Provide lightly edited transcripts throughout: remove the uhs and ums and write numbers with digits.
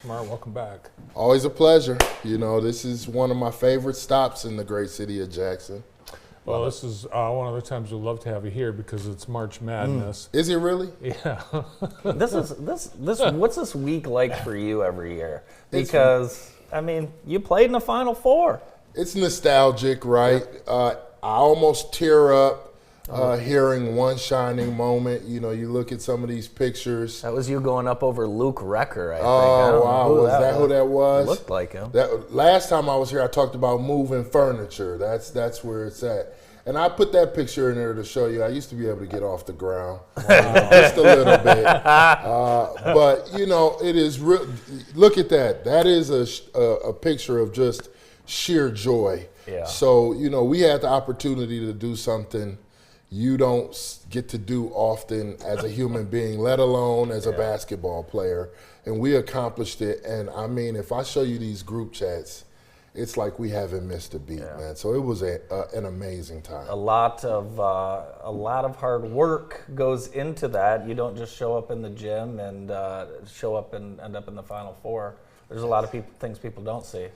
Shamar, welcome back. Always a pleasure. You know, this is one of my favorite stops in the great city of Jackson. Well, this is one of the times we'd love to have you here because it's March Madness. Is it really? Yeah. What's this week like for you every year? Because I mean, you played in the Final Four. It's nostalgic, right? I almost tear up hearing One Shining Moment. You know, you look at some of these pictures. That was you going up over Luke Recker, I think. Oh, wow. Was that who that was? Looked like him. Last time I was here, I talked about moving furniture. That's where it's at. And I put that picture in there to show you I used to be able to get off the ground just a little bit. But, you know, it is real. Look at that. That is a picture of just sheer joy. Yeah. So, you know, we had the opportunity to do something you don't get to do often as a human being, let alone as a basketball player. And we accomplished it. And, I mean, if I show you these group chats, it's like we haven't missed a beat, man. So it was an amazing time. A lot of hard work goes into that. You don't just show up in the gym and show up and end up in the Final Four. There's a lot of things people don't see.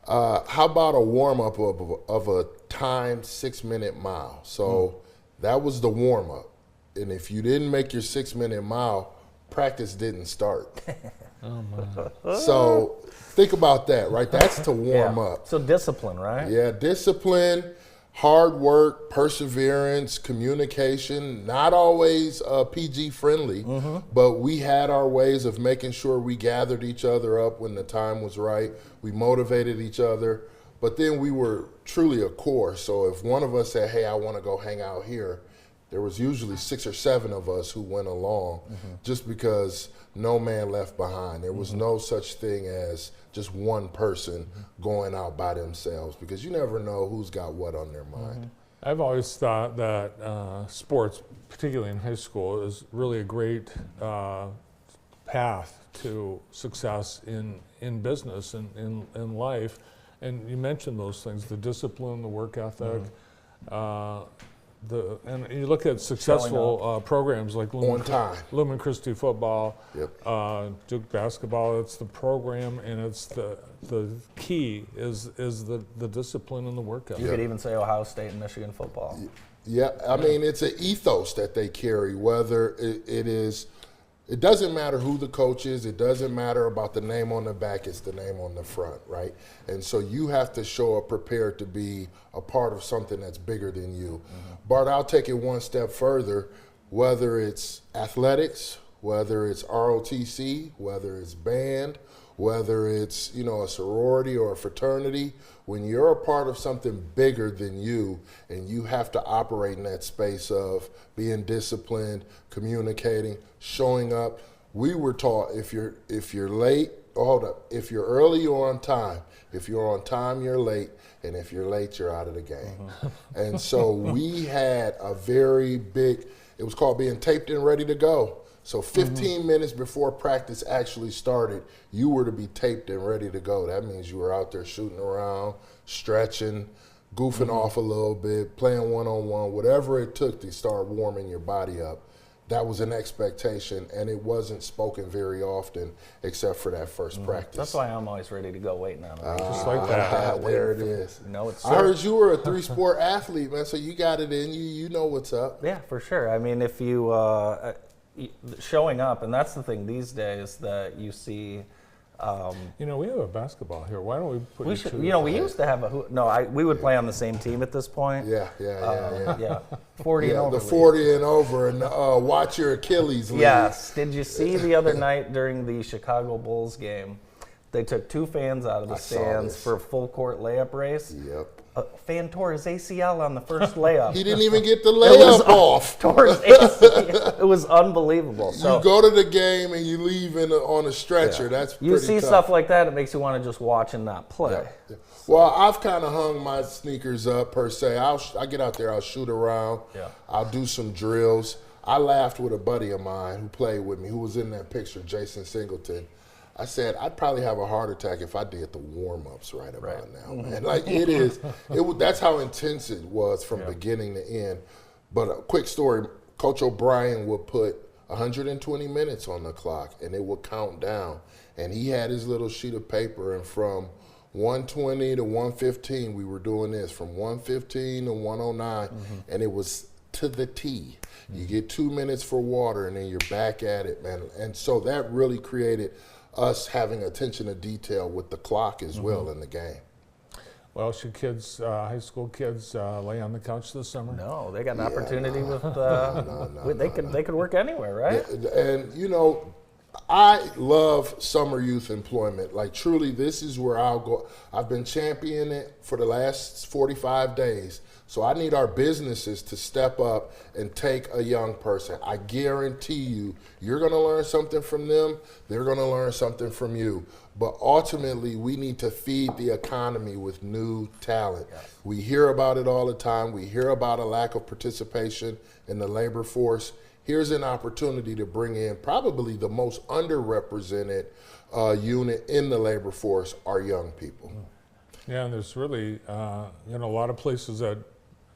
How about a warm-up of a timed 6-minute mile? So that was the warm-up. And if you didn't make your 6-minute mile, practice didn't start. Oh, my. So think about that, right? That's to warm up. So discipline, right? Yeah, discipline, hard work, perseverance, communication, not always PG friendly, but we had our ways of making sure we gathered each other up when the time was right. We motivated each other, but then we were truly a core. So if one of us said, hey, I want to go hang out here, there was usually 6 or 7 of us who went along just because no man left behind. There was no such thing as just one person going out by themselves because you never know who's got what on their mind. I've always thought that sports, particularly in high school, is really a great path to success in business and in life. And you mentioned those things, the discipline, the work ethic, and you look at successful programs like Lumen Christi football, Duke basketball. It's the program, and it's the key is the discipline and the work ethic. You could even say Ohio State and Michigan football. Yeah, I mean, it's an ethos that they carry, whether it doesn't matter who the coach is. It doesn't matter about the name on the back. It's the name on the front, right? And so you have to show up prepared to be a part of something that's bigger than you. Bart, I'll take it one step further, whether it's athletics, whether it's ROTC, whether it's band, whether it's, you know, a sorority or a fraternity. When you're a part of something bigger than you and you have to operate in that space of being disciplined, communicating, showing up, we were taught if you're late, if you're early, you're on time. If you're on time, you're late. And if you're late, you're out of the game. And so we had a very big, it was called being taped and ready to go. So 15 minutes before practice actually started, you were to be taped and ready to go. That means you were out there shooting around, stretching, goofing off a little bit, playing one-on-one, whatever it took to start warming your body up. That was an expectation, and it wasn't spoken very often except for that first practice. That's why I'm always ready to go waiting on it. Just like that. There it is. I heard you were a 3-sport athlete, man, so you got it in you. You know what's up. Yeah, for sure. I mean, if you showing up, and that's the thing these days that you see. You know, we have a basketball here. Why don't we put we should, you know, we used to have we would play on the same team at this point. Yeah. 40 and over. The 40 and over, and watch your Achilles lead. Yes. Did you see the other night during the Chicago Bulls game? They took 2 fans out of the stands for a full court layup race. Yep. A fan tore his ACL on the first layup. He didn't even get the layup off. Tore his ACL. It was unbelievable. So, you go to the game and you leave on a stretcher. That's pretty you see tough. stuff like that, it makes you want to just watch and not play. Yeah. Well, I've kind of hung my sneakers up per se. I get out there, I'll shoot around. Yeah. I'll do some drills. I laughed with a buddy of mine who played with me, who was in that picture, Jason Singleton. I said, I'd probably have a heart attack if I did the warm-ups right about now, man. Like, that's how intense it was from beginning to end. But a quick story, Coach O'Brien would put 120 minutes on the clock, and it would count down. And he had his little sheet of paper, and from 120 to 115, we were doing this. From 115 to 109, and it was to the T. You get 2 minutes for water, and then you're back at it, man. And so that really created us having attention to detail with the clock as well in the game. Well, should kids, high school kids, lay on the couch this summer? No, they got an opportunity with. They could work anywhere, right? Yeah, and you know, I love summer youth employment. Like truly, this is where I'll go. I've been championing it for the last 45 days. So I need our businesses to step up and take a young person. I guarantee you, you're going to learn something from them. They're going to learn something from you. But ultimately, we need to feed the economy with new talent. Yes. We hear about it all the time. We hear about a lack of participation in the labor force. Here's an opportunity to bring in probably the most underrepresented unit in the labor force, our young people. Yeah, and there's really, a lot of places that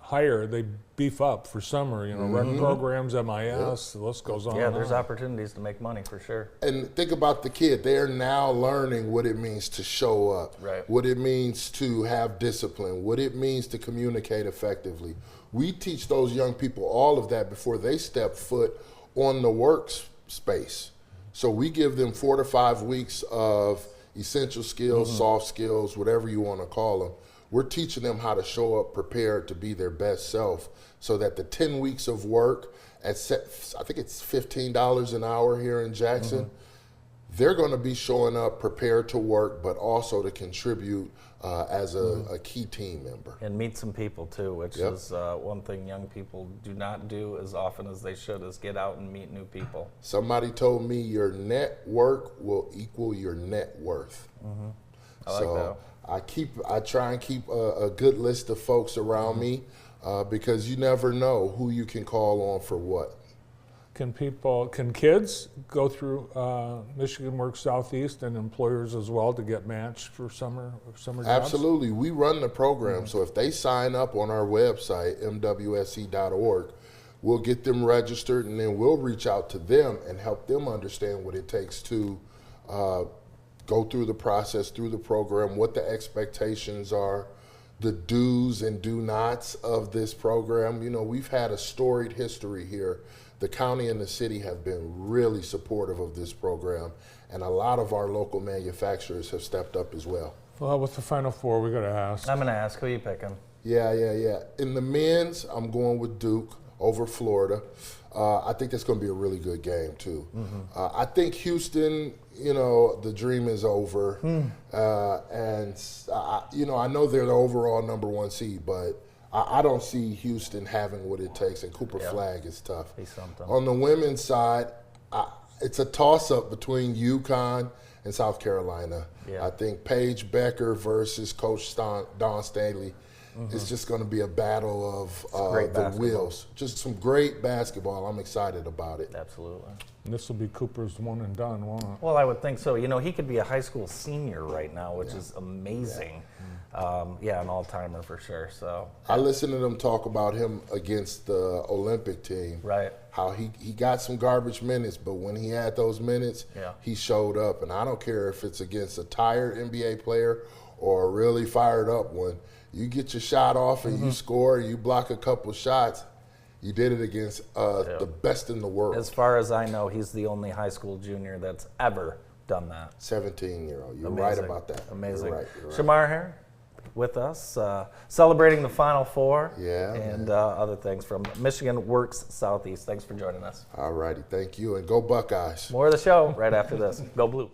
hire, they beef up for summer, run programs, MIS, the list goes on. Yeah, there's opportunities to make money for sure. And think about the kid. They're now learning what it means to show up, what it means to have discipline, what it means to communicate effectively. We teach those young people all of that before they step foot on the workspace. So we give them 4 to 5 weeks of essential skills, soft skills, whatever you want to call them. We're teaching them how to show up prepared to be their best self so that the 10 weeks of work at, I think it's $15 an hour here in Jackson, they're going to be showing up prepared to work, but also to contribute as a key team member. And meet some people too, which is one thing young people do not do as often as they should, is get out and meet new people. Somebody told me your network will equal your net worth. I like that. I try and keep a good list of folks around me because you never know who you can call on for what. Can kids go through Michigan Works Southeast and employers as well to get matched for summer jobs? Absolutely. We run the program. So if they sign up on our website, mwsc.org, we'll get them registered, and then we'll reach out to them and help them understand what it takes to go through the process, through the program, what the expectations are, the do's and do nots of this program. We've had a storied history here. The county and the city have been really supportive of this program, and a lot of our local manufacturers have stepped up as well. Well, with the Final Four, we got to ask. I'm going to ask, who are you picking? Yeah. In the men's, I'm going with Duke over Florida. I think that's going to be a really good game, too. I think Houston, the dream is over. And, I know they're the overall number 1 seed, but I don't see Houston having what it takes, and Cooper Flagg is tough. He's something. On the women's side, it's a toss-up between UConn and South Carolina. I think Paige Becker versus Coach Don Staley. It's just going to be a battle of the wheels. Just some great basketball. I'm excited about it. Absolutely. And this will be Cooper's one and done, won't it? Well, I would think so. He could be a high school senior right now, which is amazing. An all-timer for sure. So I listened to them talk about him against the Olympic team. Right. How he got some garbage minutes, but when he had those minutes, he showed up. And I don't care if it's against a tired NBA player or a really fired up one. You get your shot off and you score, you block a couple shots, you did it against the best in the world. As far as I know, he's the only high school junior that's ever done that. 17-year-old. You're Amazing. right about that. Amazing. You're right. Shamar Herron with us, celebrating the Final Four and other things from Michigan Works Southeast. Thanks for joining us. All righty. Thank you. And go Buckeyes. More of the show right after this. Go Blue.